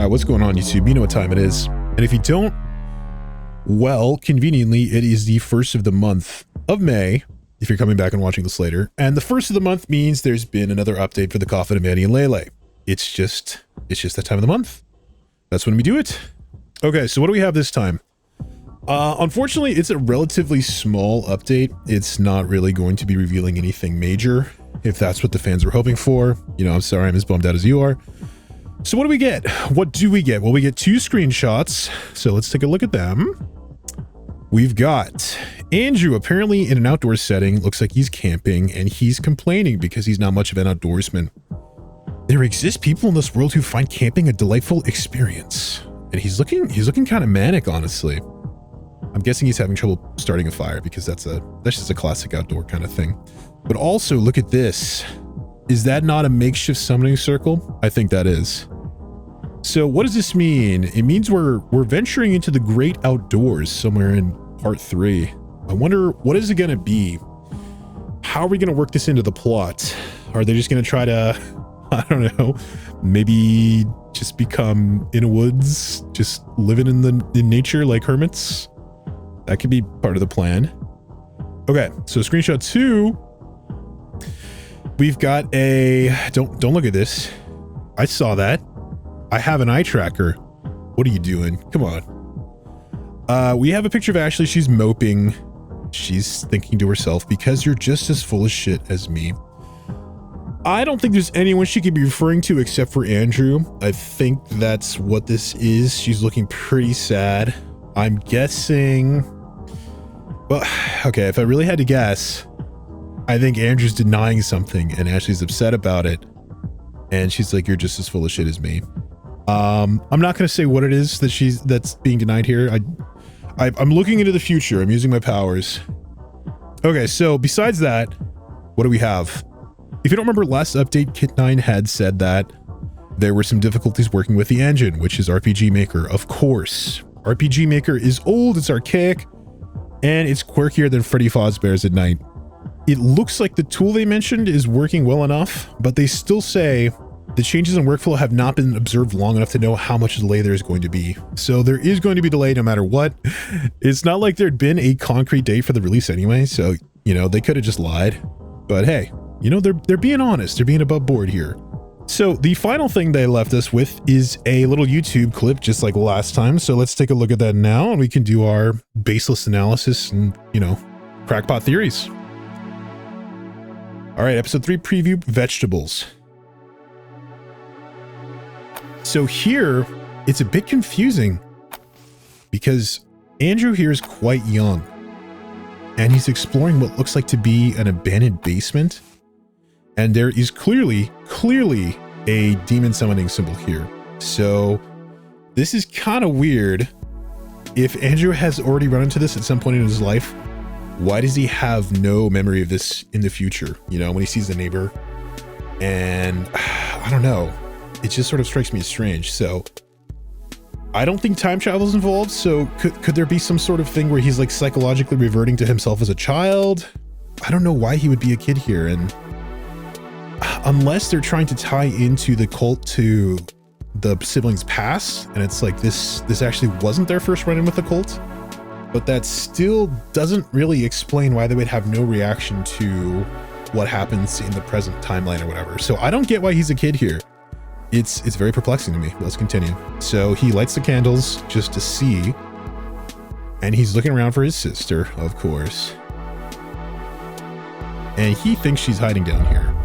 What's going on, YouTube? You know what time it is. And if you don't, well, conveniently, it is the first of the month of May, if you're coming back and watching this later. And the first of the month means there's been another update for the coffin of Annie and Leyley. It's just that time of the month. That's when we do it. Okay, so what do we have this time? Unfortunately, it's a relatively small update. It's not really going to be revealing anything major, if that's what the fans were hoping for. You know, I'm sorry I'm as bummed out as you are. So what do we get? What do we get? Well, we get 2 screenshots. So let's take a look at them. We've got Andrew apparently in an outdoor setting. Looks like he's camping and he's complaining because he's not much of an outdoorsman. There exist people in this world who find camping a delightful experience. And he's looking kind of manic, honestly. I'm guessing he's having trouble starting a fire because that's just a classic outdoor kind of thing. But also look at this. Is that not a makeshift summoning circle? I think that is. So what does this mean? It means we're venturing into the great outdoors somewhere in part 3. I wonder, what is it going to be? How are we going to work this into the plot? Are they just going to try to, I don't know, maybe just become in the woods, just living in nature like hermits? That could be part of the plan. Okay, so screenshot 2. We've got a, don't look at this. I saw that. I have an eye tracker. What are you doing? Come on. We have a picture of Ashley. She's moping. She's thinking to herself, because you're just as full of shit as me. I don't think there's anyone she could be referring to except for Andrew. I think that's what this is. She's looking pretty sad. I'm guessing, well, okay, if I really had to guess, I think Andrew's denying something and Ashley's upset about it. And she's like, you're just as full of shit as me. I'm not going to say what it is that's being denied here. I'm looking into the future. I'm using my powers. Okay, so besides that, what do we have? If you don't remember, last update, Kit9 had said that there were some difficulties working with the engine, which is RPG Maker, of course. RPG Maker is old, it's archaic, and it's quirkier than Freddy Fazbear's at night. It looks like the tool they mentioned is working well enough, but they still say the changes in workflow have not been observed long enough to know how much delay there is going to be. So there is going to be delay no matter what. It's not like there'd been a concrete date for the release anyway, so, you know, they could have just lied. But hey, you know, they're being honest. They're being above board here. So the final thing they left us with is a little YouTube clip just like last time. So let's take a look at that now and we can do our baseless analysis and, you know, crackpot theories. All right, episode 3 preview, vegetables. So here, it's a bit confusing because Andrew here is quite young and he's exploring what looks like to be an abandoned basement. And there is clearly a demon summoning symbol here. So this is kind of weird. If Andrew has already run into this at some point in his life, why does he have no memory of this in the future? You know, when he sees the neighbor, and I don't know, it just sort of strikes me as strange. So I don't think time travel is involved. So could there be some sort of thing where he's like psychologically reverting to himself as a child? I don't know why he would be a kid here. And unless they're trying to tie into the cult to the siblings' past, and it's like this actually wasn't their first run-in with the cult. But that still doesn't really explain why they would have no reaction to what happens in the present timeline or whatever. So I don't get why he's a kid here. It's very perplexing to me. Let's continue. So he lights the candles just to see, and he's looking around for his sister, of course. And he thinks she's hiding down here.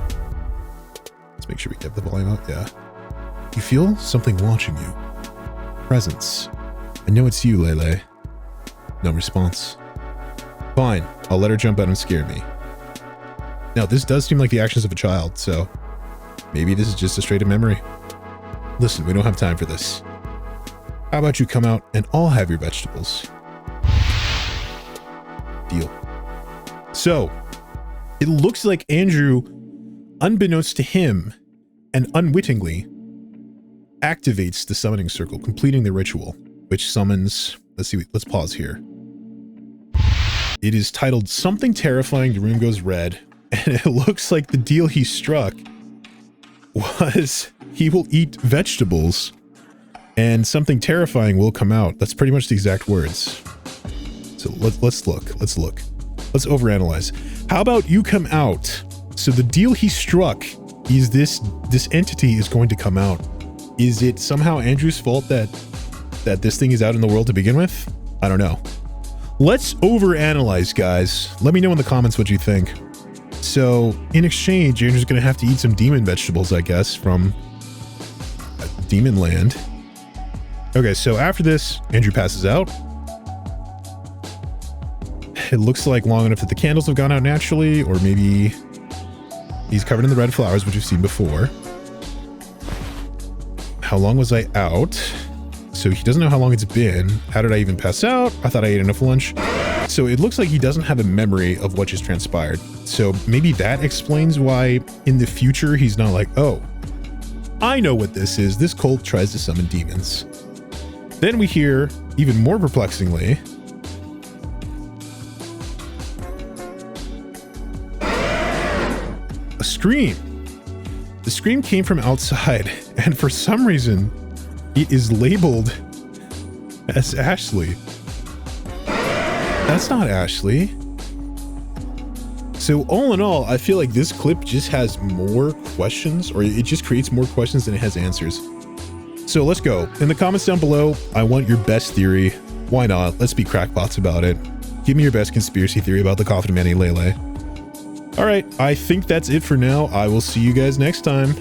Let's make sure we get the volume up. Yeah. You feel something watching you. Presence. I know it's you, Leyley. No response. Fine, I'll let her jump out and scare me. Now, this does seem like the actions of a child, so maybe this is just a straight-up memory. Listen, we don't have time for this. How about you come out and I'll have your vegetables? Deal. So, it looks like Andrew, unbeknownst to him and unwittingly, activates the summoning circle, completing the ritual, which summons, let's pause here. It is titled Something Terrifying, the room goes red, and it looks like the deal he struck was he will eat vegetables and something terrifying will come out. That's pretty much the exact words. So let's look. Let's overanalyze. How about you come out? So the deal he struck is this entity is going to come out. Is it somehow Andrew's fault that this thing is out in the world to begin with? I don't know. Let's overanalyze, guys. Let me know in the comments what you think. So in exchange, Andrew's going to have to eat some demon vegetables, I guess, from Demon Land. Okay, so after this, Andrew passes out. It looks like long enough that the candles have gone out naturally, or maybe he's covered in the red flowers, which we've seen before. How long was I out? So he doesn't know how long it's been. How did I even pass out? I thought I ate enough lunch. So it looks like he doesn't have a memory of what just transpired. So maybe that explains why in the future he's not like, oh, I know what this is. This cult tries to summon demons. Then we hear, even more perplexingly, a scream. The scream came from outside, and for some reason, it is labeled as Ashley. That's not Ashley. So all in all, I feel like this clip just has more questions, or it just creates more questions than it has answers. So let's go. In the comments down below, I want your best theory. Why not? Let's be crackpots about it. Give me your best conspiracy theory about the Coffin Man Leyley. All right, I think that's it for now. I will see you guys next time.